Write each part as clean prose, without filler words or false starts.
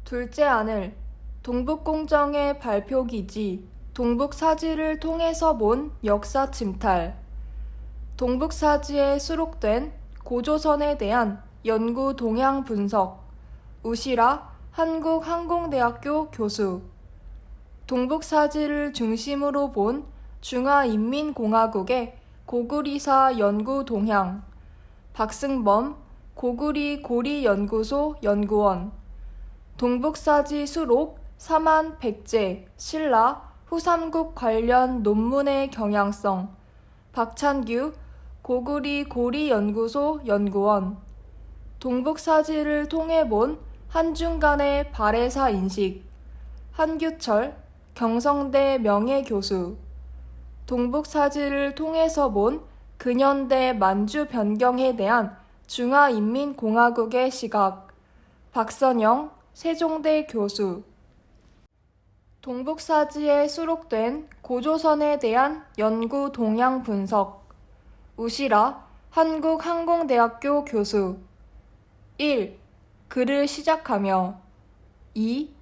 둘째 아들, 동북공정의 발표기지, 동북사지를 통해서 본 역사 침탈. 동북사지에 수록된 고조선에 대한 연구 동향 분석. 우시라 한국항공대학교 교수. 동북사지를 중심으로 본 중화인민공화국의 고구리사 연구 동향. 박승범 고구리 고리연구소 연구원. 동북사지 수록 사만 백제 신라 후삼국 관련 논문의 경향성. 박찬규 고구리 고리연구소 연구원. 동북사지를 통해 본 한중간의 발해사 인식. 한규철 경성대 명예교수. 동북사지를 통해서 본 근현대 만주 변경에 대한 중화인민공화국의 시각. 박선영 세종대 교수. 동북사지에 수록된 고조선에 대한 연구 동향 분석. 우시라 한국항공대학교 교수. 1. 글을 시작하며. 2.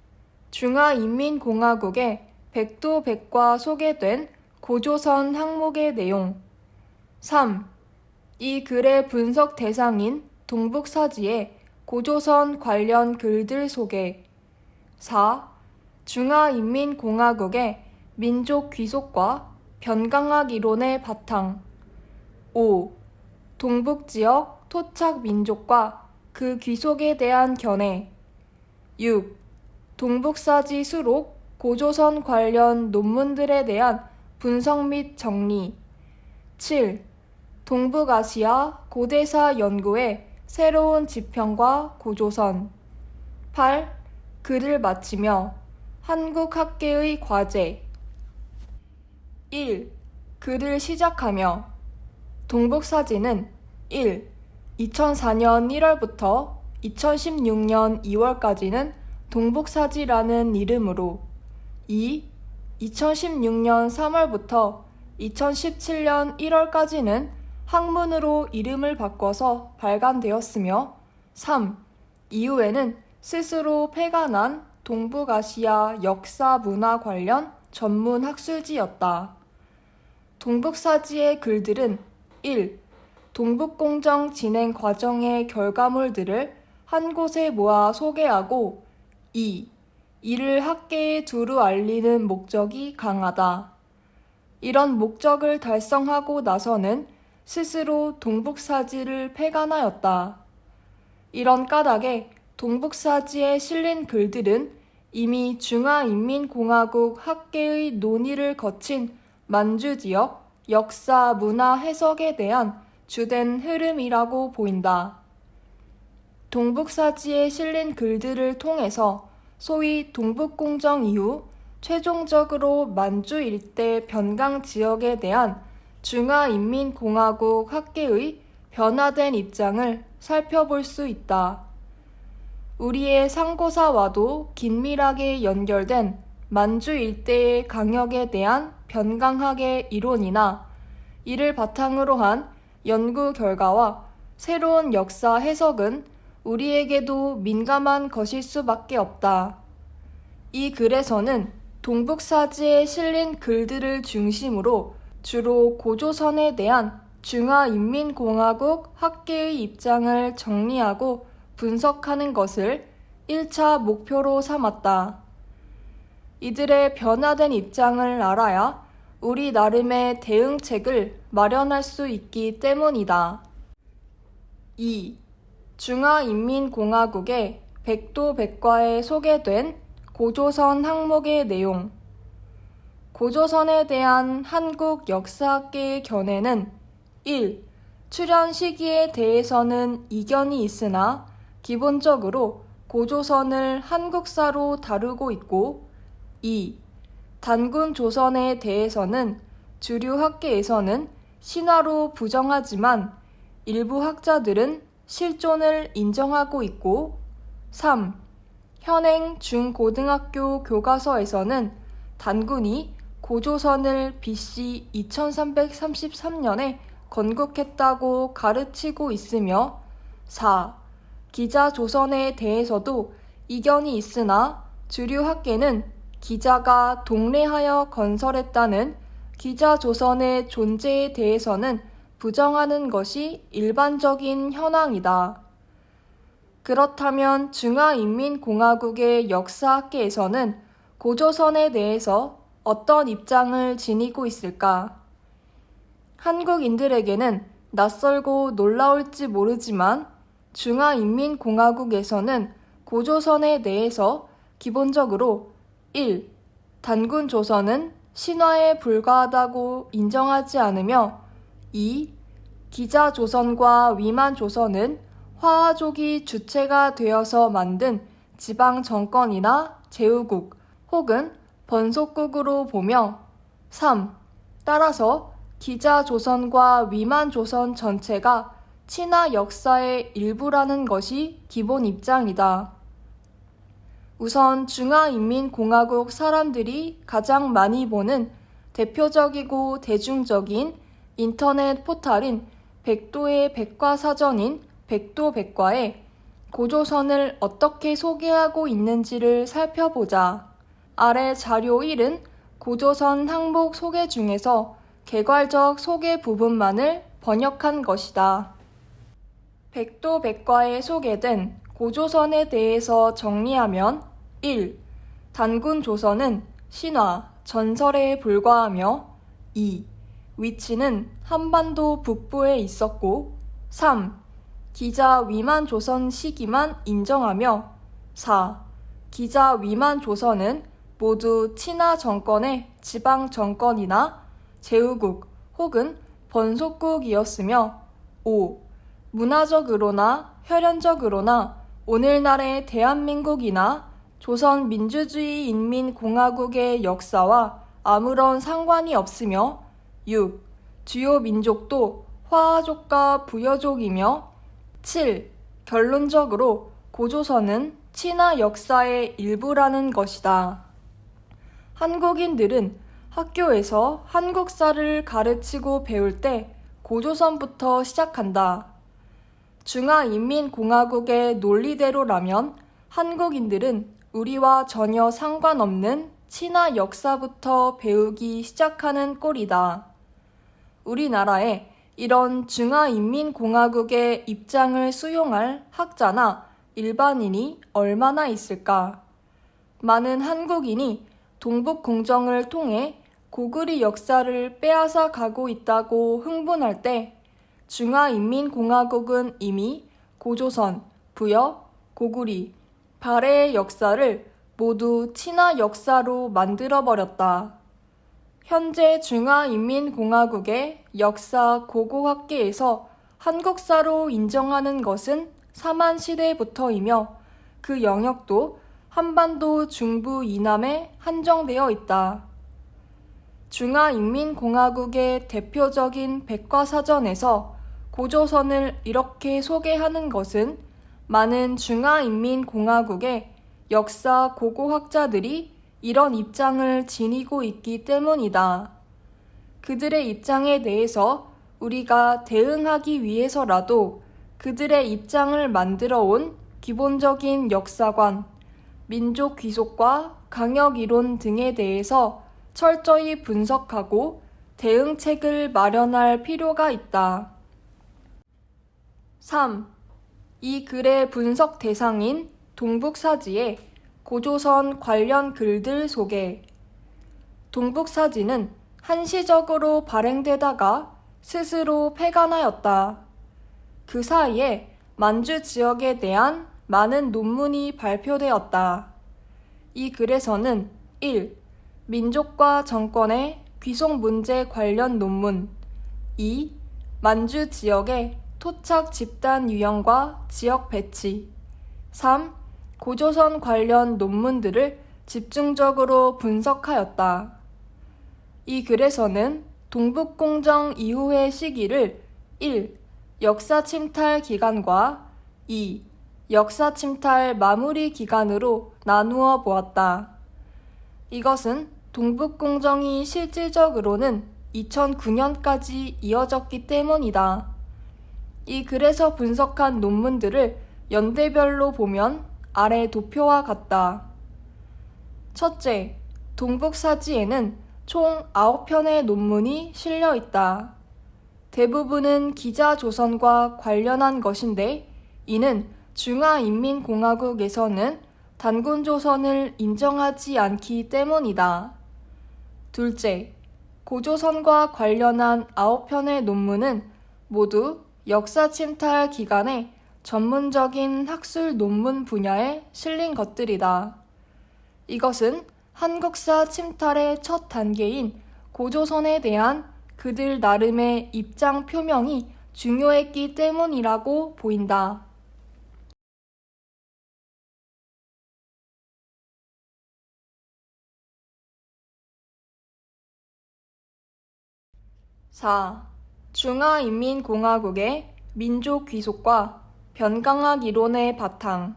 중화인민공화국의 백도백과 소개된 고조선 항목의 내용. 3. 이 글의 분석 대상인 동북사지의 고조선 관련 글들 소개. 4. 중화인민공화국의 민족 귀속과 변강학 이론의 바탕. 5. 동북지역 토착 민족과 그 귀속에 대한 견해. 6. 동북사지 수록 고조선 관련 논문들에 대한 분석 및 정리. 7. 동북아시아 고대사 연구의 새로운 지평과 고조선. 8. 글을 마치며 한국학계의 과제. 1. 글을 시작하며. 동북사지는 1. 2004년 1월부터 2016년 2월까지는 동북사지라는 이름으로. 2. 2016년 3월부터 2017년 1월까지는 학문으로 이름을 바꿔서 발간되었으며. 3. 이후에는 스스로 폐간한 동북아시아 역사 문화 관련 전문 학술지였다. 동북사지의 글들은 1. 동북공정 진행 과정의 결과물들을 한 곳에 모아 소개하고. 2. 이를 학계에 두루 알리는 목적이 강하다. 이런 목적을 달성하고 나서는 스스로 동북사지를 폐간하였다. 이런 까닭에 동북사지에 실린 글들은 이미 중화인민공화국 학계의 논의를 거친 만주지역 역사 문화 해석에 대한 주된 흐름이라고 보인다. 동북사지에 실린 글들을 통해서 소위 동북공정 이후 최종적으로 만주 일대 변강 지역에 대한 중화인민공화국 학계의 변화된 입장을 살펴볼 수 있다. 우리의 상고사와도 긴밀하게 연결된 만주 일대의 강역에 대한 변강학의 이론이나 이를 바탕으로 한 연구 결과와 새로운 역사 해석은 우리에게도 민감한 것일 수밖에 없다. 이 글에서는 동북사지에 실린 글들을 중심으로 주로 고조선에 대한 중화인민공화국 학계의 입장을 정리하고 분석하는 것을 1차 목표로 삼았다. 이들의 변화된 입장을 알아야 우리 나름의 대응책을 마련할 수 있기 때문이다. 2. 중화인민공화국의 백도백과에 소개된 고조선 항목의 내용. 고조선에 대한 한국 역사학계의 견해는 1. 출현 시기에 대해서는 이견이 있으나 기본적으로 고조선을 한국사로 다루고 있고. 2. 단군 조선에 대해서는 주류 학계에서는 신화로 부정하지만 일부 학자들은 실존을 인정하고 있고. 3. 현행 중고등학교 교과서에서는 단군이 고조선을 BC 2333년에 건국했다고 가르치고 있으며. 4. 기자조선에 대해서도 이견이 있으나 주류 학계는 기자가 독려하여 건설했다는 기자조선의 존재에 대해서는 부정하는 것이 일반적인 현황이다. 그렇다면 중화인민공화국의 역사학계에서는 고조선에 대해서 어떤 입장을 지니고 있을까? 한국인들에게는 낯설고 놀라울지 모르지만 중화인민공화국에서는 고조선에 대해서 기본적으로 1. 단군 조선은 신화에 불과하다고 인정하지 않으며 2. 기자 조선과 위만 조선은 화하족이 주체가 되어서 만든 지방 정권이나 제후국 혹은 번속국으로 보며 3. 따라서 기자 조선과 위만 조선 전체가 친화 역사의 일부라는 것이 기본 입장이다. 우선 중화인민공화국 사람들이 가장 많이 보는 대표적이고 대중적인 인터넷 포탈인 백도의 백과사전인 백도백과에 고조선을 어떻게 소개하고 있는지를 살펴보자. 아래 자료 1은 고조선 항목 소개 중에서 개괄적 소개 부분만을 번역한 것이다. 백도백과에 소개된 고조선에 대해서 정리하면 1. 단군 조선은 신화, 전설에 불과하며 2. 위치는 한반도 북부에 있었고 3. 기자 위만 조선 시기만 인정하며 4. 기자 위만 조선은 모두 친화 정권의 지방 정권이나 제후국 혹은 번속국이었으며 5. 문화적으로나 혈연적으로나 오늘날의 대한민국이나 조선민주주의인민공화국의 역사와 아무런 상관이 없으며 6. 주요 민족도 화하족과 부여족이며 7. 결론적으로 고조선은 친화 역사의 일부라는 것이다. 한국인들은 학교에서 한국사를 가르치고 배울 때 고조선부터 시작한다. 중화인민공화국의 논리대로라면 한국인들은 우리와 전혀 상관없는 친화 역사부터 배우기 시작하는 꼴이다. 우리나라에 이런 중화인민공화국의 입장을 수용할 학자나 일반인이 얼마나 있을까? 많은 한국인이 동북공정을 통해 고구리 역사를 빼앗아 가고 있다고 흥분할 때 중화인민공화국은 이미 고조선, 부여, 고구리, 발해의 역사를 모두 친화 역사로 만들어버렸다. 현재 중화인민공화국의 역사 고고학계에서 한국사로 인정하는 것은 삼한시대부터이며 그 영역도 한반도 중부 이남에 한정되어 있다. 중화인민공화국의 대표적인 백과사전에서 고조선을 이렇게 소개하는 것은 많은 중화인민공화국의 역사 고고학자들이 이런 입장을 지니고 있기 때문이다. 그들의 입장에 대해서 우리가 대응하기 위해서라도 그들의 입장을 만들어 온 기본적인 역사관, 민족 귀속과 강역 이론 등에 대해서 철저히 분석하고 대응책을 마련할 필요가 있다. 3. 이 글의 분석 대상인 동북사지의 고조선 관련 글들 소개. 동북사지는 한시적으로 발행되다가 스스로 폐간하였다. 그 사이에 만주 지역에 대한 많은 논문이 발표되었다. 이 글에서는 1. 민족과 정권의 귀속 문제 관련 논문 2. 만주 지역의 토착 집단 유형과 지역 배치 3. 고조선 관련 논문들을 집중적으로 분석하였다. 이 글에서는 동북공정 이후의 시기를 1. 역사 침탈 기간과 2. 역사 침탈 마무리 기간으로 나누어 보았다. 이것은 동북공정이 실질적으로는 2009년까지 이어졌기 때문이다. 이 글에서 분석한 논문들을 연대별로 보면 아래 도표와 같다. 첫째, 동북사지에는 총 9편의 논문이 실려 있다. 대부분은 기자조선과 관련한 것인데 이는 중화인민공화국에서는 단군조선을 인정하지 않기 때문이다. 둘째, 고조선과 관련한 9편의 논문은 모두 역사 침탈 기간에 전문적인 학술 논문 분야에 실린 것들이다. 이것은 한국사 침탈의 첫 단계인 고조선에 대한 그들 나름의 입장 표명이 중요했기 때문이라고 보인다. 4. 중화인민공화국의 민족 귀속과 변강학 이론의 바탕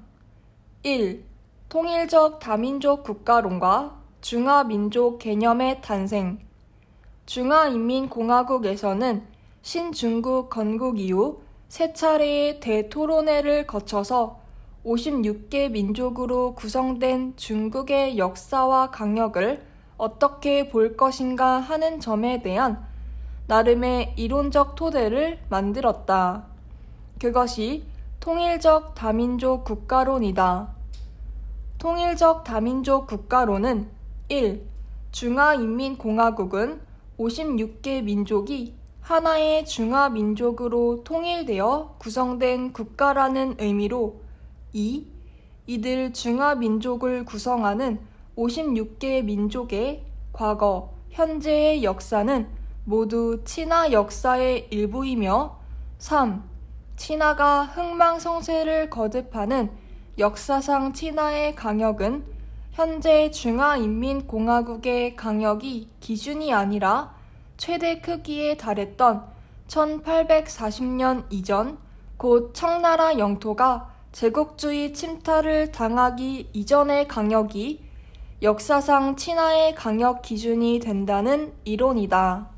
1. 통일적 다민족 국가론과 중화민족 개념의 탄생 중화인민공화국에서는 신중국 건국 이후 세 차례의 대토론회를 거쳐서 56개 민족으로 구성된 중국의 역사와 강역을 어떻게 볼 것인가 하는 점에 대한 나름의 이론적 토대를 만들었다. 그것이 통일적 다민족 국가론이다. 통일적 다민족 국가론은 1. 중화인민공화국은 56개 민족이 하나의 중화민족으로 통일되어 구성된 국가라는 의미로 2. 이들 중화민족을 구성하는 56개 민족의 과거, 현재의 역사는 모두 친화 역사의 일부이며 3. 친화가 흥망성쇠를 거듭하는 역사상 친화의 강역은 현재 중화인민공화국의 강역이 기준이 아니라 최대 크기에 달했던 1840년 이전 곧 청나라 영토가 제국주의 침탈을 당하기 이전의 강역이 역사상 친화의 강역 기준이 된다는 이론이다.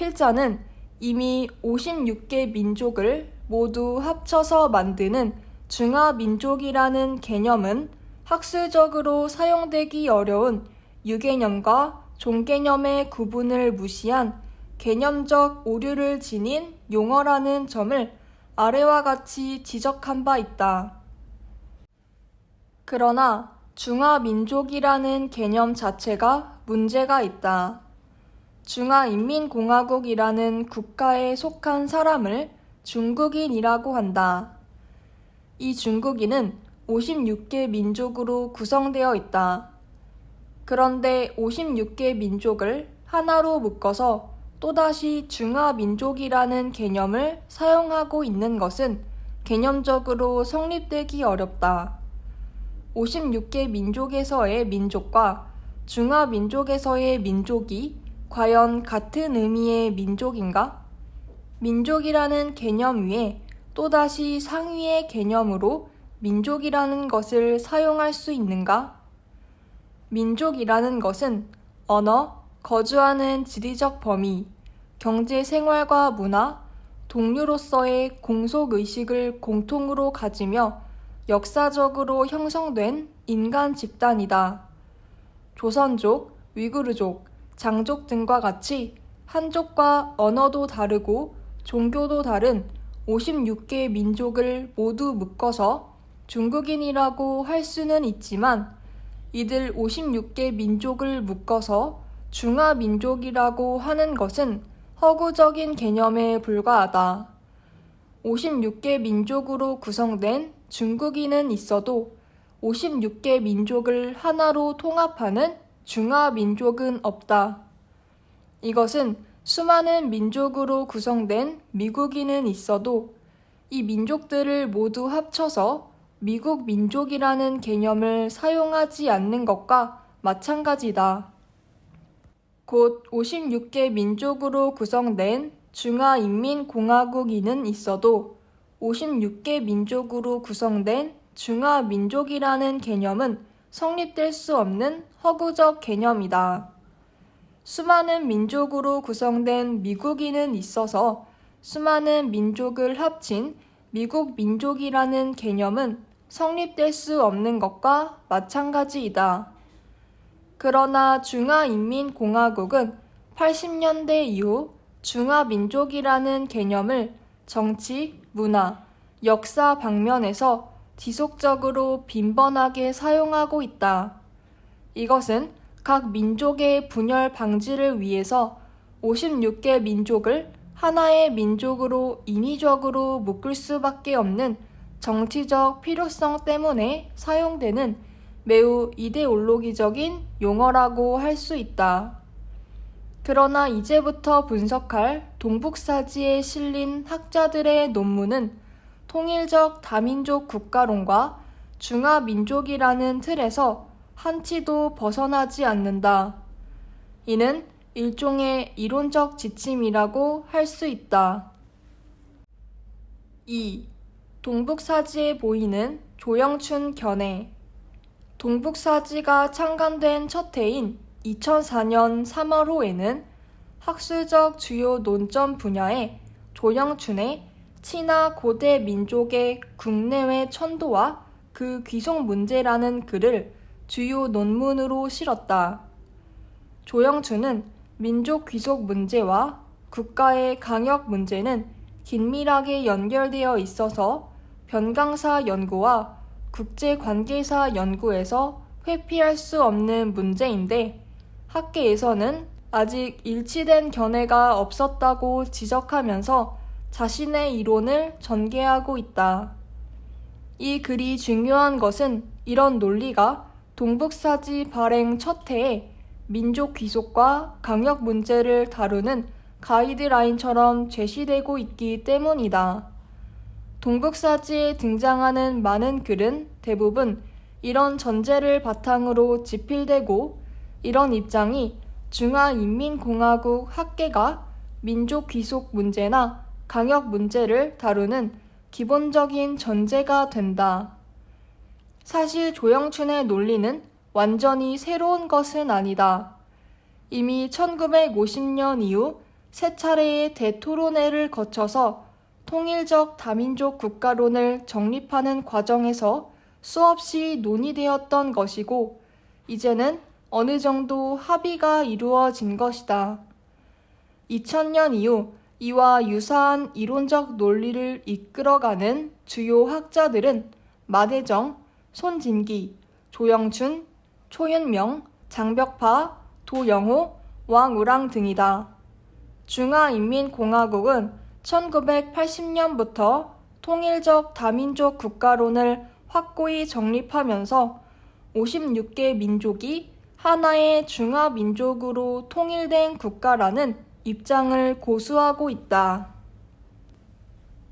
필자는 이미 56개 민족을 모두 합쳐서 만드는 중화민족이라는 개념은 학술적으로 사용되기 어려운 유개념과 종개념의 구분을 무시한 개념적 오류를 지닌 용어라는 점을 아래와 같이 지적한 바 있다. 그러나 중화민족이라는 개념 자체가 문제가 있다. 중화인민공화국이라는 국가에 속한 사람을 중국인이라고 한다. 이 중국인은 56개 민족으로 구성되어 있다. 그런데 56개 민족을 하나로 묶어서 또다시 중화민족이라는 개념을 사용하고 있는 것은 개념적으로 성립되기 어렵다. 56개 민족에서의 민족과 중화민족에서의 민족이 과연 같은 의미의 민족인가? 민족이라는 개념 위에 또다시 상위의 개념으로 민족이라는 것을 사용할 수 있는가? 민족이라는 것은 언어, 거주하는 지리적 범위, 경제 생활과 문화, 동료로서의 공속의식을 공통으로 가지며 역사적으로 형성된 인간 집단이다. 조선족, 위구르족, 장족 등과 같이 한족과 언어도 다르고 종교도 다른 56개 민족을 모두 묶어서 중국인이라고 할 수는 있지만 이들 56개 민족을 묶어서 중화민족이라고 하는 것은 허구적인 개념에 불과하다. 56개 민족으로 구성된 중국인은 있어도 56개 민족을 하나로 통합하는 중화민족은 없다. 이것은 수많은 민족으로 구성된 미국인은 있어도 이 민족들을 모두 합쳐서 미국 민족이라는 개념을 사용하지 않는 것과 마찬가지다. 곧 56개 민족으로 구성된 중화인민공화국인은 있어도 56개 민족으로 구성된 중화민족이라는 개념은 성립될 수 없는 허구적 개념이다. 수많은 민족으로 구성된 미국인은 있어서 수많은 민족을 합친 미국 민족이라는 개념은 성립될 수 없는 것과 마찬가지이다. 그러나 중화인민공화국은 80년대 이후 중화민족이라는 개념을 정치, 문화, 역사 방면에서 지속적으로 빈번하게 사용하고 있다. 이것은 각 민족의 분열 방지를 위해서 56개 민족을 하나의 민족으로 인위적으로 묶을 수밖에 없는 정치적 필요성 때문에 사용되는 매우 이데올로기적인 용어라고 할 수 있다. 그러나 이제부터 분석할 동북사지에 실린 학자들의 논문은 통일적 다민족 국가론과 중화민족이라는 틀에서 한치도 벗어나지 않는다. 이는 일종의 이론적 지침이라고 할 수 있다. 2. 동북사지에 보이는 조영춘 견해. 동북사지가 창간된 첫 해인 2004년 3월호에는 학술적 주요 논점 분야에 조영춘의 친화 고대 민족의 국내외 천도와 그 귀속 문제라는 글을 주요 논문으로 실었다. 조영춘은 민족 귀속 문제와 국가의 강역 문제는 긴밀하게 연결되어 있어서 변강사 연구와 국제관계사 연구에서 회피할 수 없는 문제인데 학계에서는 아직 일치된 견해가 없었다고 지적하면서 자신의 이론을 전개하고 있다. 이 글이 중요한 것은 이런 논리가 동북사지 발행 첫 해에 민족 귀속과 강역 문제를 다루는 가이드라인처럼 제시되고 있기 때문이다. 동북사지에 등장하는 많은 글은 대부분 이런 전제를 바탕으로 집필되고 이런 입장이 중화인민공화국 학계가 민족 귀속 문제나 강역 문제를 다루는 기본적인 전제가 된다. 사실 조영춘의 논리는 완전히 새로운 것은 아니다. 이미 1950년 이후 세 차례의 대토론회를 거쳐서 통일적 다민족 국가론을 정립하는 과정에서 수없이 논의되었던 것이고 이제는 어느 정도 합의가 이루어진 것이다. 2000년 이후 이와 유사한 이론적 논리를 이끌어가는 주요 학자들은 마대정, 손진기, 조영춘, 초윤명, 장벽파, 도영호, 왕우랑 등이다. 중화인민공화국은 1980년부터 통일적 다민족 국가론을 확고히 정립하면서 56개 민족이 하나의 중화민족으로 통일된 국가라는 입장을 고수하고 있다.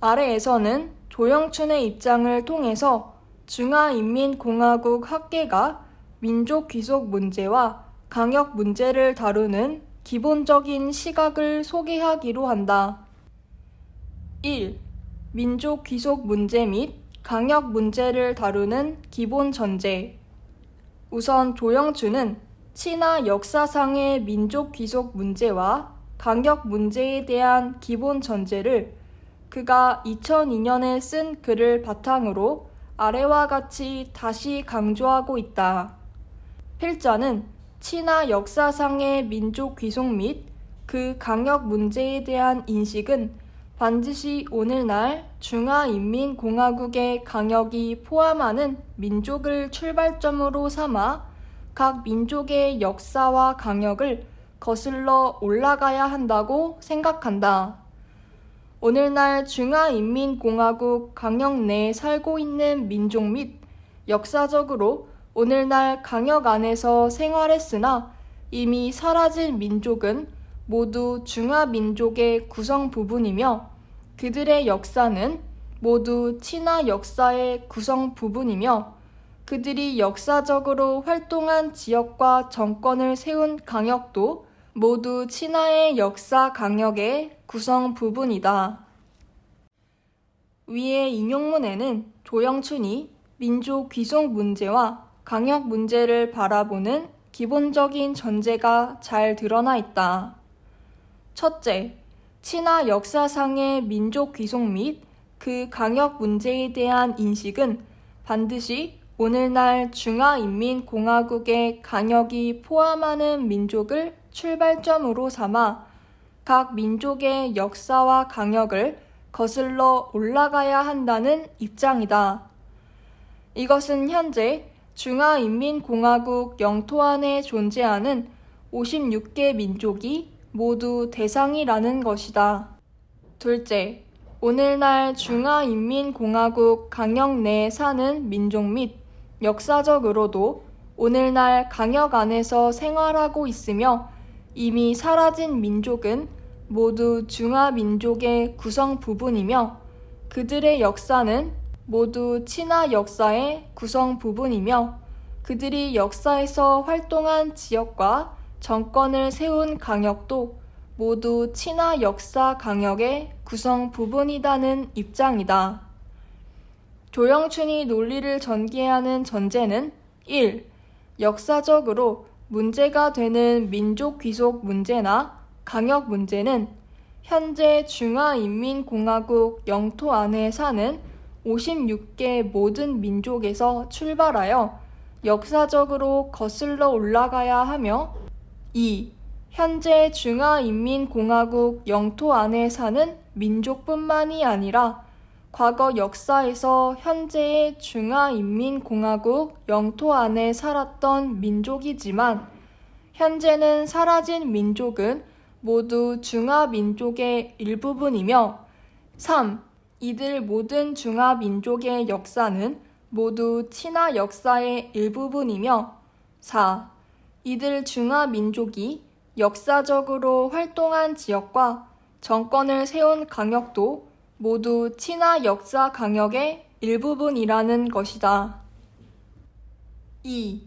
아래에서는 조영춘의 입장을 통해서 중화인민공화국 학계가 민족 귀속 문제와 강역 문제를 다루는 기본적인 시각을 소개하기로 한다. 1. 민족 귀속 문제 및 강역 문제를 다루는 기본 전제. 우선 조영춘은 친화 역사상의 민족 귀속 문제와 강역 문제에 대한 기본 전제를 그가 2002년에 쓴 글을 바탕으로 아래와 같이 다시 강조하고 있다. 필자는 친화 역사상의 민족 귀속 및 그 강역 문제에 대한 인식은 반드시 오늘날 중화인민공화국의 강역이 포함하는 민족을 출발점으로 삼아 각 민족의 역사와 강역을 거슬러 올라가야 한다고 생각한다. 오늘날 중화인민공화국 강역 내에 살고 있는 민족 및 역사적으로 오늘날 강역 안에서 생활했으나 이미 사라진 민족은 모두 중화민족의 구성 부분이며 그들의 역사는 모두 친화 역사의 구성 부분이며 그들이 역사적으로 활동한 지역과 정권을 세운 강역도 모두 친화의 역사 강역의 구성 부분이다. 위의 인용문에는 조영춘이 민족 귀속 문제와 강역 문제를 바라보는 기본적인 전제가 잘 드러나 있다. 첫째, 친화 역사상의 민족 귀속 및 그 강역 문제에 대한 인식은 반드시 오늘날 중화인민공화국의 강역이 포함하는 민족을 출발점으로 삼아 각 민족의 역사와 강역을 거슬러 올라가야 한다는 입장이다. 이것은 현재 중화인민공화국 영토 안에 존재하는 56개 민족이 모두 대상이라는 것이다. 둘째, 오늘날 중화인민공화국 강역 내에 사는 민족 및 역사적으로도 오늘날 강역 안에서 생활하고 있으며 이미 사라진 민족은 모두 중화민족의 구성 부분이며 그들의 역사는 모두 친화 역사의 구성 부분이며 그들이 역사에서 활동한 지역과 정권을 세운 강역도 모두 친화 역사 강역의 구성 부분이라는 입장이다. 조영춘이 논리를 전개하는 전제는 1. 역사적으로 문제가 되는 민족 귀속 문제나 강역 문제는 현재 중화인민공화국 영토 안에 사는 56개 모든 민족에서 출발하여 역사적으로 거슬러 올라가야 하며 2. 현재 중화인민공화국 영토 안에 사는 민족뿐만이 아니라 과거 역사에서 현재의 중화인민공화국 영토 안에 살았던 민족이지만 현재는 사라진 민족은 모두 중화민족의 일부분이며 3. 이들 모든 중화민족의 역사는 모두 친화 역사의 일부분이며 4. 이들 중화민족이 역사적으로 활동한 지역과 정권을 세운 강역도 모두 친화 역사 강역의 일부분이라는 것이다. 2.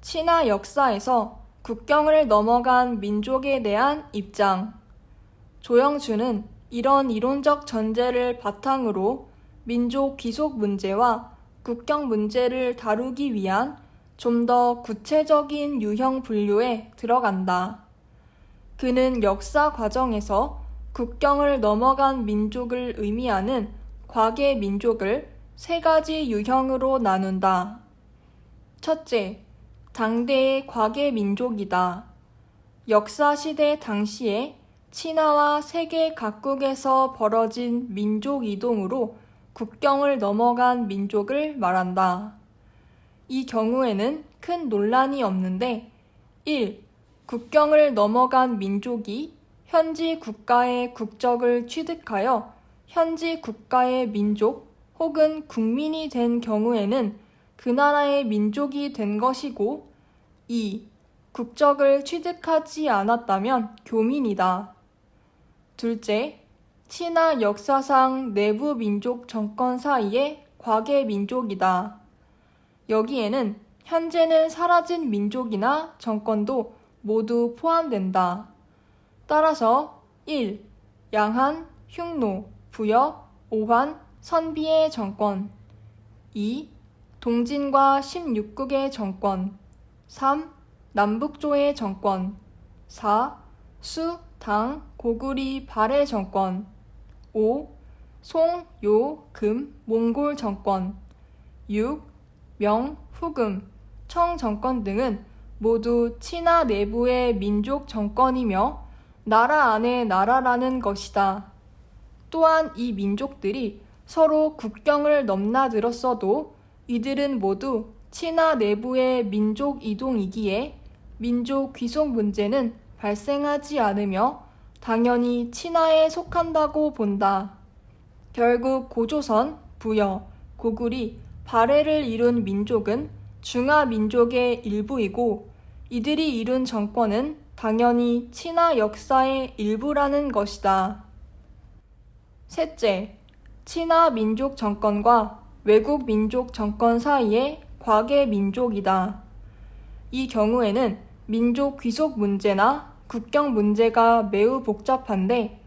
친화 역사에서 국경을 넘어간 민족에 대한 입장. 조영춘은 이런 이론적 전제를 바탕으로 민족 귀속 문제와 국경 문제를 다루기 위한 좀 더 구체적인 유형 분류에 들어간다. 그는 역사 과정에서 국경을 넘어간 민족을 의미하는 과계 민족을 세 가지 유형으로 나눈다. 첫째, 당대의 과계 민족이다. 역사시대 당시에 친화와 세계 각국에서 벌어진 민족 이동으로 국경을 넘어간 민족을 말한다. 이 경우에는 큰 논란이 없는데 1. 국경을 넘어간 민족이 현지 국가의 국적을 취득하여 현지 국가의 민족 혹은 국민이 된 경우에는 그 나라의 민족이 된 것이고 2. 국적을 취득하지 않았다면 교민이다. 둘째, 친화 역사상 내부 민족 정권 사이의 과계 민족이다. 여기에는 현재는 사라진 민족이나 정권도 모두 포함된다. 따라서 1. 양한, 흉노, 부여, 오환, 선비의 정권 2. 동진과 16국의 정권 3. 남북조의 정권 4. 수, 당, 고구리, 발의 정권 5. 송, 요, 금, 몽골 정권 6. 명, 후금, 청 정권 등은 모두 친화 내부의 민족 정권이며 나라 안의 나라라는 것이다. 또한 이 민족들이 서로 국경을 넘나들었어도 이들은 모두 친화 내부의 민족 이동이기에 민족 귀속 문제는 발생하지 않으며 당연히 친화에 속한다고 본다. 결국 고조선, 부여, 고구리, 발해를 이룬 민족은 중화민족의 일부이고 이들이 이룬 정권은 당연히 친화 역사의 일부라는 것이다. 셋째, 친화 민족 정권과 외국 민족 정권 사이의 과계 민족이다. 이 경우에는 민족 귀속 문제나 국경 문제가 매우 복잡한데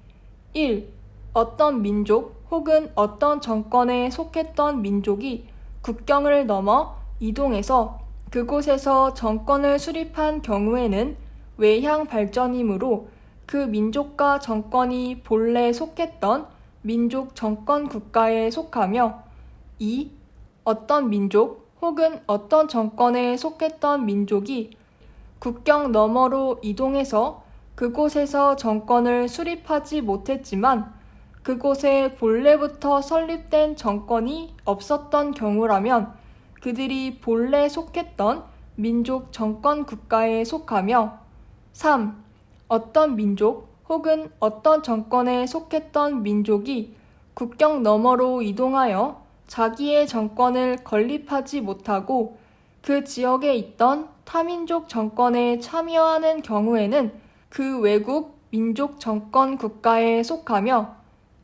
1. 어떤 민족 혹은 어떤 정권에 속했던 민족이 국경을 넘어 이동해서 그곳에서 정권을 수립한 경우에는 외향 발전이므로 그 민족과 정권이 본래 속했던 민족 정권 국가에 속하며 2. 어떤 민족 혹은 어떤 정권에 속했던 민족이 국경 너머로 이동해서 그곳에서 정권을 수립하지 못했지만 그곳에 본래부터 설립된 정권이 없었던 경우라면 그들이 본래 속했던 민족 정권 국가에 속하며 3. 어떤 민족 혹은 어떤 정권에 속했던 민족이 국경 너머로 이동하여 자기의 정권을 건립하지 못하고 그 지역에 있던 타민족 정권에 참여하는 경우에는 그 외국 민족 정권 국가에 속하며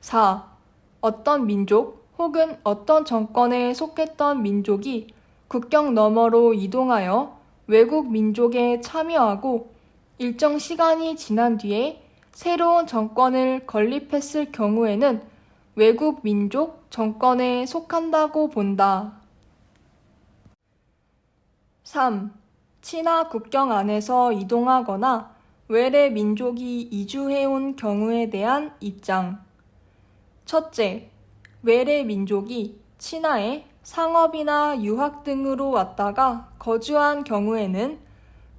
4. 어떤 민족 혹은 어떤 정권에 속했던 민족이 국경 너머로 이동하여 외국 민족에 참여하고 일정 시간이 지난 뒤에 새로운 정권을 건립했을 경우에는 외국 민족 정권에 속한다고 본다. 3. 친화 국경 안에서 이동하거나 외래 민족이 이주해온 경우에 대한 입장. 첫째, 외래 민족이 친화에 상업이나 유학 등으로 왔다가 거주한 경우에는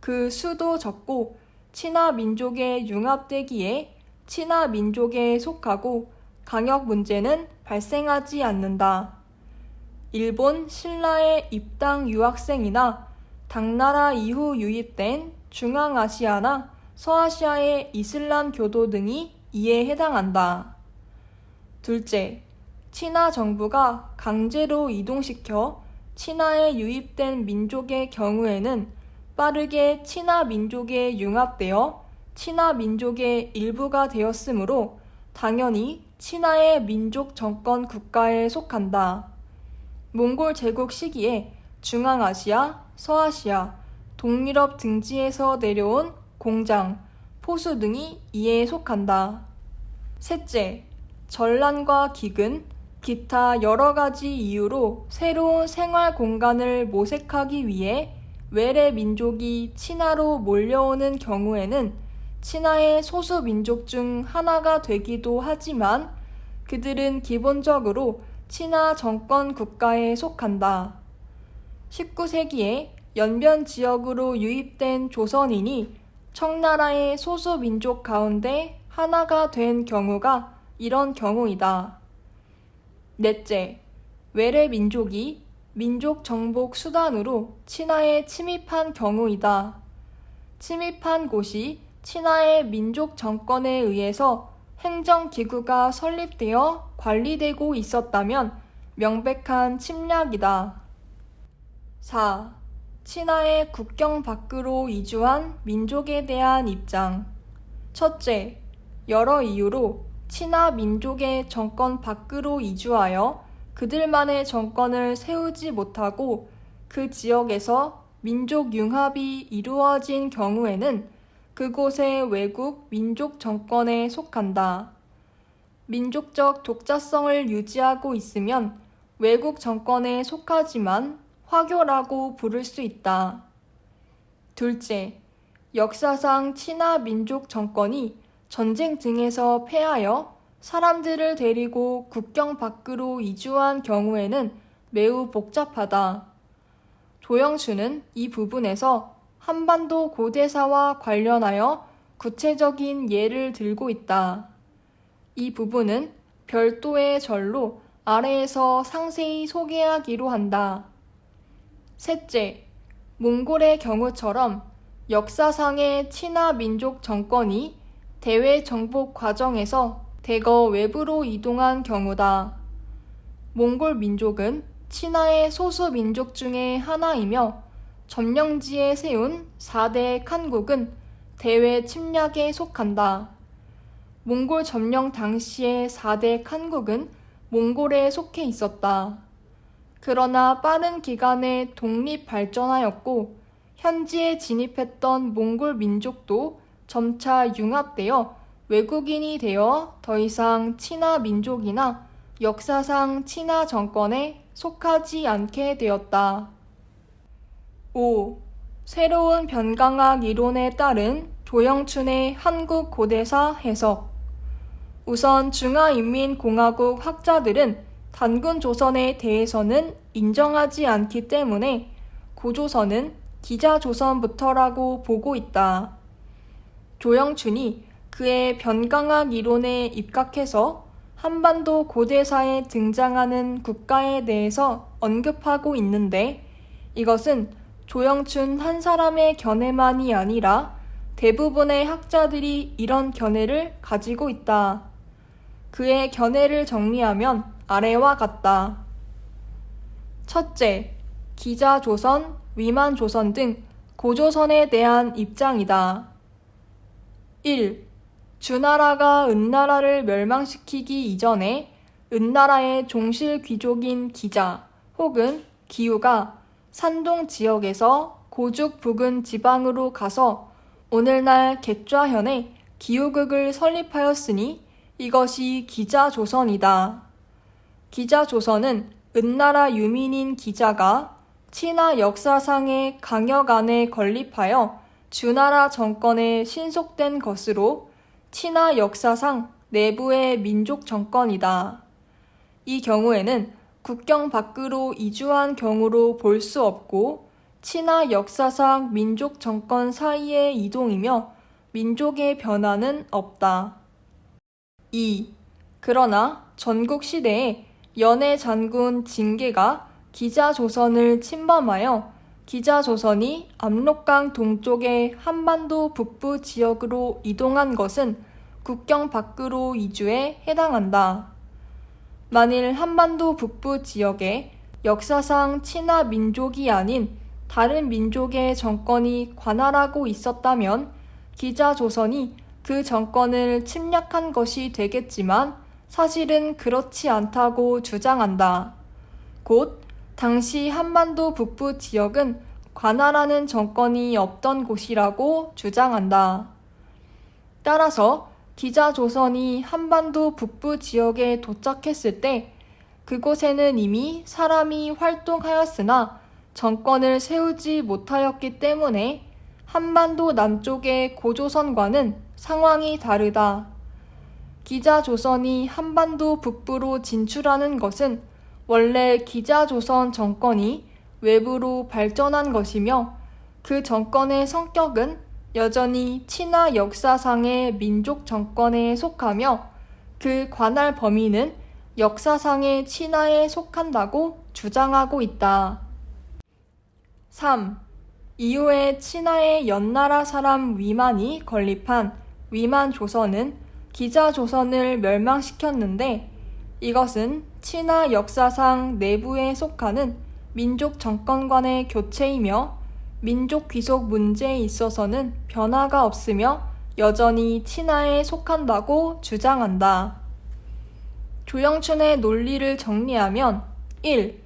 그 수도 적고 친화 민족에 융합되기에 친화 민족에 속하고 강역 문제는 발생하지 않는다. 일본 신라의 입당 유학생이나 당나라 이후 유입된 중앙아시아나 서아시아의 이슬람 교도 등이 이에 해당한다. 둘째, 친화 정부가 강제로 이동시켜 친화에 유입된 민족의 경우에는 빠르게 친화 민족에 융합되어 친화 민족의 일부가 되었으므로 당연히 친화의 민족 정권 국가에 속한다. 몽골 제국 시기에 중앙아시아, 서아시아, 동유럽 등지에서 내려온 공장, 포수 등이 이에 속한다. 셋째, 전란과 기근, 기타 여러 가지 이유로 새로운 생활 공간을 모색하기 위해 외래 민족이 친화로 몰려오는 경우에는 친화의 소수 민족 중 하나가 되기도 하지만 그들은 기본적으로 친화 정권 국가에 속한다. 19세기에 연변 지역으로 유입된 조선인이 청나라의 소수 민족 가운데 하나가 된 경우가 이런 경우이다. 넷째, 외래 민족이 민족 정복 수단으로 친화에 침입한 경우이다. 침입한 곳이 친화의 민족 정권에 의해서 행정기구가 설립되어 관리되고 있었다면 명백한 침략이다. 4. 친화의 국경 밖으로 이주한 민족에 대한 입장. 첫째, 여러 이유로 친화 민족의 정권 밖으로 이주하여 그들만의 정권을 세우지 못하고 그 지역에서 민족 융합이 이루어진 경우에는 그곳의 외국 민족 정권에 속한다. 민족적 독자성을 유지하고 있으면 외국 정권에 속하지만 화교라고 부를 수 있다. 둘째, 역사상 친화 민족 정권이 전쟁 등에서 패하여 사람들을 데리고 국경 밖으로 이주한 경우에는 매우 복잡하다. 조영춘은 이 부분에서 한반도 고대사와 관련하여 구체적인 예를 들고 있다. 이 부분은 별도의 절로 아래에서 상세히 소개하기로 한다. 셋째, 몽골의 경우처럼 역사상의 친화 민족 정권이 대외 정복 과정에서 대거 외부로 이동한 경우다. 몽골 민족은 친화의 소수 민족 중의 하나이며 점령지에 세운 4대 칸국은 대외 침략에 속한다. 몽골 점령 당시의 4대 칸국은 몽골에 속해 있었다. 그러나 빠른 기간에 독립 발전하였고 현지에 진입했던 몽골 민족도 점차 융합되어 외국인이 되어 더 이상 친화 민족이나 역사상 친화 정권에 속하지 않게 되었다. 5. 새로운 변강학 이론에 따른 조영춘의 한국 고대사 해석. 우선 중화인민공화국 학자들은 단군 조선에 대해서는 인정하지 않기 때문에 고조선은 기자조선부터라고 보고 있다. 조영춘이 그의 변강학 이론에 입각해서 한반도 고대사에 등장하는 국가에 대해서 언급하고 있는데 이것은 조영춘 한 사람의 견해만이 아니라 대부분의 학자들이 이런 견해를 가지고 있다. 그의 견해를 정리하면 아래와 같다. 첫째, 기자조선, 위만조선 등 고조선에 대한 입장이다. 1. 주나라가 은나라를 멸망시키기 이전에 은나라의 종실 귀족인 기자 혹은 기우가 산동 지역에서 고죽 부근 지방으로 가서 오늘날 객좌현에 기우극을 설립하였으니 이것이 기자조선이다. 기자조선은 은나라 유민인 기자가 친화 역사상의 강역 안에 건립하여 주나라 정권에 신속된 것으로 친화 역사상 내부의 민족 정권이다. 이 경우에는 국경 밖으로 이주한 경우로 볼 수 없고 친화 역사상 민족 정권 사이의 이동이며 민족의 변화는 없다. 2. 그러나 전국 시대에 연해 장군 징계가 기자조선을 침범하여 기자조선이 압록강 동쪽의 한반도 북부 지역으로 이동한 것은 국경 밖으로 이주에 해당한다. 만일 한반도 북부 지역에 역사상 친화 민족이 아닌 다른 민족의 정권이 관할하고 있었다면 기자조선이 그 정권을 침략한 것이 되겠지만 사실은 그렇지 않다고 주장한다. 곧 당시 한반도 북부 지역은 관할하는 정권이 없던 곳이라고 주장한다. 따라서 기자조선이 한반도 북부 지역에 도착했을 때 그곳에는 이미 사람이 활동하였으나 정권을 세우지 못하였기 때문에 한반도 남쪽의 고조선과는 상황이 다르다. 기자조선이 한반도 북부로 진출하는 것은 원래 기자조선 정권이 외부로 발전한 것이며 그 정권의 성격은 여전히 친화 역사상의 민족 정권에 속하며 그 관할 범위는 역사상의 친화에 속한다고 주장하고 있다. 3. 이후에 친화의 연나라 사람 위만이 건립한 위만조선은 기자조선을 멸망시켰는데 이것은 친화 역사상 내부에 속하는 민족 정권 간의 교체이며 민족 귀속 문제에 있어서는 변화가 없으며 여전히 친화에 속한다고 주장한다. 조영춘의 논리를 정리하면 1.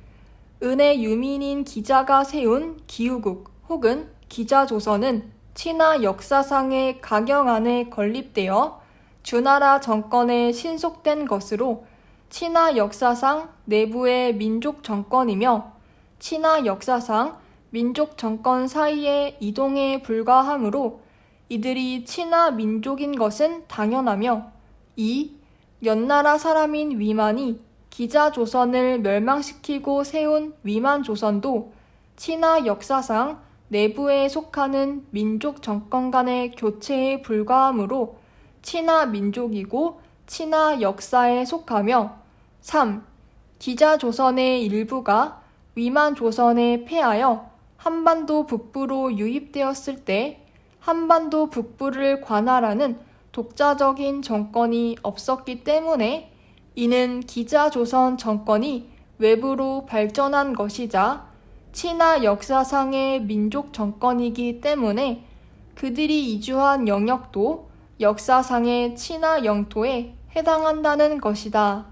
은의 유민인 기자가 세운 기우국 혹은 기자조선은 친화 역사상의 강경 안에 건립되어 주나라 정권에 신속된 것으로 친화 역사상 내부의 민족 정권이며 친화 역사상 민족 정권 사이의 이동에 불과하므로 이들이 친화 민족인 것은 당연하며 2. 연나라 사람인 위만이 기자조선을 멸망시키고 세운 위만조선도 친화 역사상 내부에 속하는 민족 정권 간의 교체에 불과하므로 친화 민족이고 친화 역사에 속하며 3. 기자조선의 일부가 위만조선에 패하여 한반도 북부로 유입되었을 때 한반도 북부를 관할하는 독자적인 정권이 없었기 때문에 이는 기자조선 정권이 외부로 발전한 것이자 친화 역사상의 민족 정권이기 때문에 그들이 이주한 영역도 역사상의 친화 영토에 해당한다는 것이다.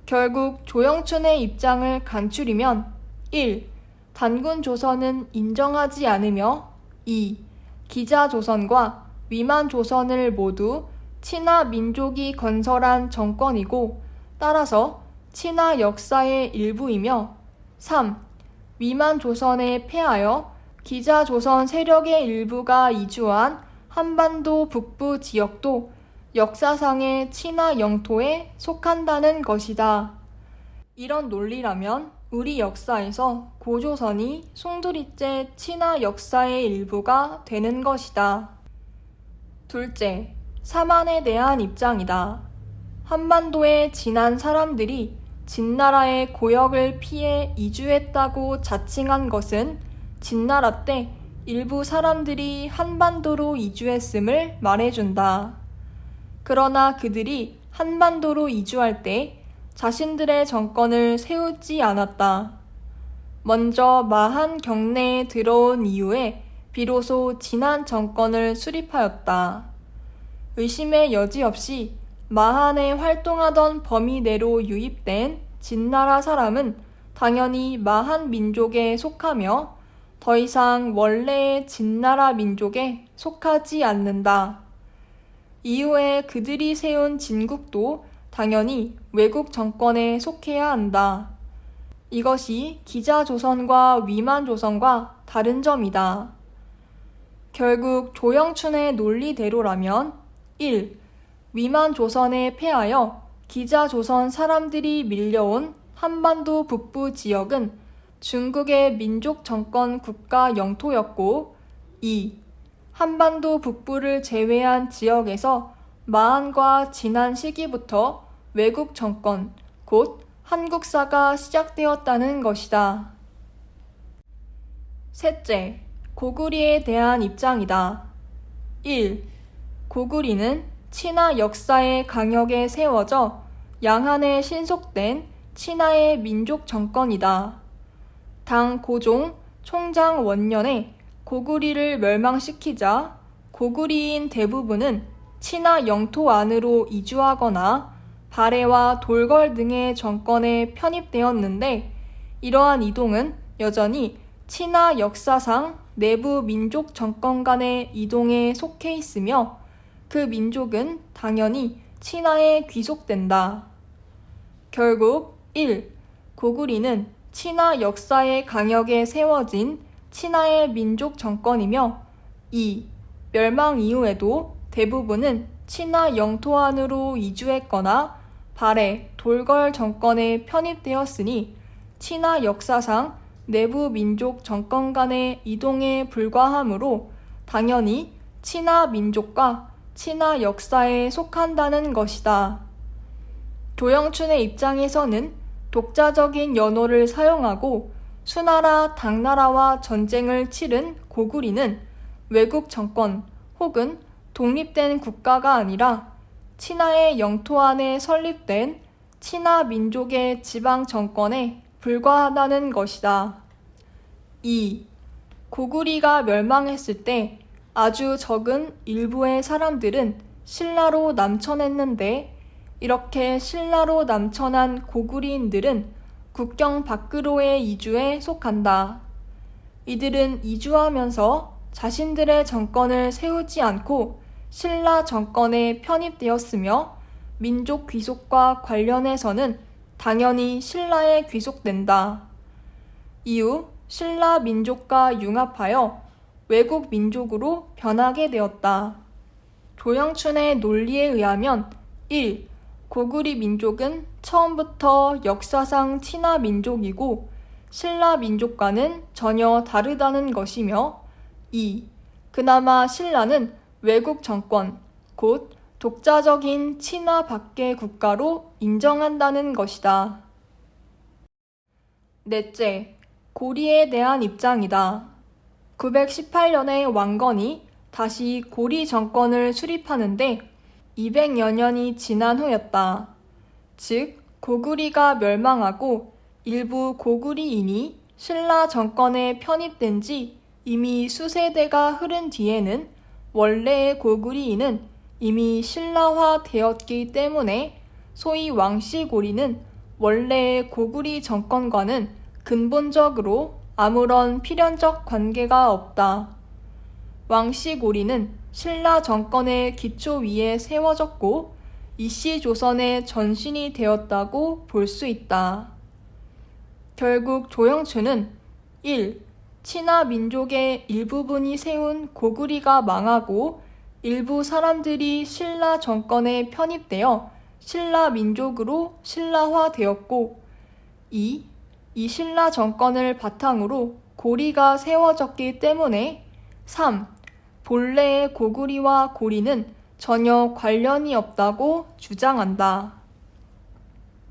결국 조영춘의 입장을 간추리면 1. 단군 조선은 인정하지 않으며 2. 기자조선과 위만조선을 모두 친화 민족이 건설한 정권이고 따라서 친화 역사의 일부이며 3. 위만조선에 패하여 기자조선 세력의 일부가 이주한 한반도 북부 지역도 역사상의 친화 영토에 속한다는 것이다. 이런 논리라면 우리 역사에서 고조선이 송두리째 친화 역사의 일부가 되는 것이다. 둘째, 사만에 대한 입장이다. 한반도에 지난 사람들이 진나라의 고역을 피해 이주했다고 자칭한 것은 진나라 때 일부 사람들이 한반도로 이주했음을 말해준다. 그러나 그들이 한반도로 이주할 때 자신들의 정권을 세우지 않았다. 먼저 마한 경내에 들어온 이후에 비로소 진한 정권을 수립하였다. 의심의 여지 없이 마한에 활동하던 범위 내로 유입된 진나라 사람은 당연히 마한 민족에 속하며 더 이상 원래의 진나라 민족에 속하지 않는다. 이후에 그들이 세운 진국도 당연히 외국 정권에 속해야 한다. 이것이 기자조선과 위만조선과 다른 점이다. 결국 조영춘의 논리대로라면 1. 위만조선에 패하여 기자조선 사람들이 밀려온 한반도 북부 지역은 중국의 민족 정권 국가 영토였고 2. 한반도 북부를 제외한 지역에서 마한과 진한 시기부터 외국 정권, 곧 한국사가 시작되었다는 것이다. 셋째, 고구리에 대한 입장이다. 1. 고구리는 친화 역사의 강역에 세워져 양한에 신속된 친화의 민족 정권이다. 당 고종 총장 원년에 고구리를 멸망시키자 고구리인 대부분은 친화 영토 안으로 이주하거나 발해와 돌걸 등의 정권에 편입되었는데 이러한 이동은 여전히 친화 역사상 내부 민족 정권 간의 이동에 속해 있으며 그 민족은 당연히 친화에 귀속된다. 결국 1. 고구리는 친화 역사의 강역에 세워진 친화의 민족 정권이며 2. 멸망 이후에도 대부분은 친화 영토 안으로 이주했거나 발해, 돌걸 정권에 편입되었으니 친화 역사상 내부 민족 정권 간의 이동에 불과하므로 당연히 친화 민족과 친화 역사에 속한다는 것이다. 조영춘의 입장에서는 독자적인 연호를 사용하고 수나라, 당나라와 전쟁을 치른 고구리는 외국 정권 혹은 독립된 국가가 아니라 친화의 영토 안에 설립된 친화 민족의 지방 정권에 불과하다는 것이다. 2. 고구리가 멸망했을 때 아주 적은 일부의 사람들은 신라로 남천했는데 이렇게 신라로 남천한 고구리인들은 국경 밖으로의 이주에 속한다. 이들은 이주하면서 자신들의 정권을 세우지 않고 신라 정권에 편입되었으며 민족 귀속과 관련해서는 당연히 신라에 귀속된다. 이후 신라 민족과 융합하여 외국 민족으로 변하게 되었다. 조영춘의 논리에 의하면 1. 고구리 민족은 처음부터 역사상 친화 민족이고 신라 민족과는 전혀 다르다는 것이며 2. 그나마 신라는 외국 정권, 곧 독자적인 친화 밖의 국가로 인정한다는 것이다. 넷째, 고리에 대한 입장이다. 918년에 왕건이 다시 고리 정권을 수립하는데 200여 년이 지난 후였다. 즉, 고구리가 멸망하고 일부 고구리인이 신라 정권에 편입된 지 이미 수세대가 흐른 뒤에는 원래의 고구리인은 이미 신라화 되었기 때문에 소위 왕씨고리는 원래의 고구리 정권과는 근본적으로 아무런 필연적 관계가 없다. 왕씨고리는 신라 정권의 기초 위에 세워졌고 이씨 조선의 전신이 되었다고 볼 수 있다. 결국 조영춘은 1. 친화 민족의 일부분이 세운 고구리가 망하고 일부 사람들이 신라 정권에 편입되어 신라 민족으로 신라화되었고 2. 이신라 정권을 바탕으로 고리가 세워졌기 때문에. 3. 본래의 고구리와 고리는 전혀 관련이 없다고 주장한다.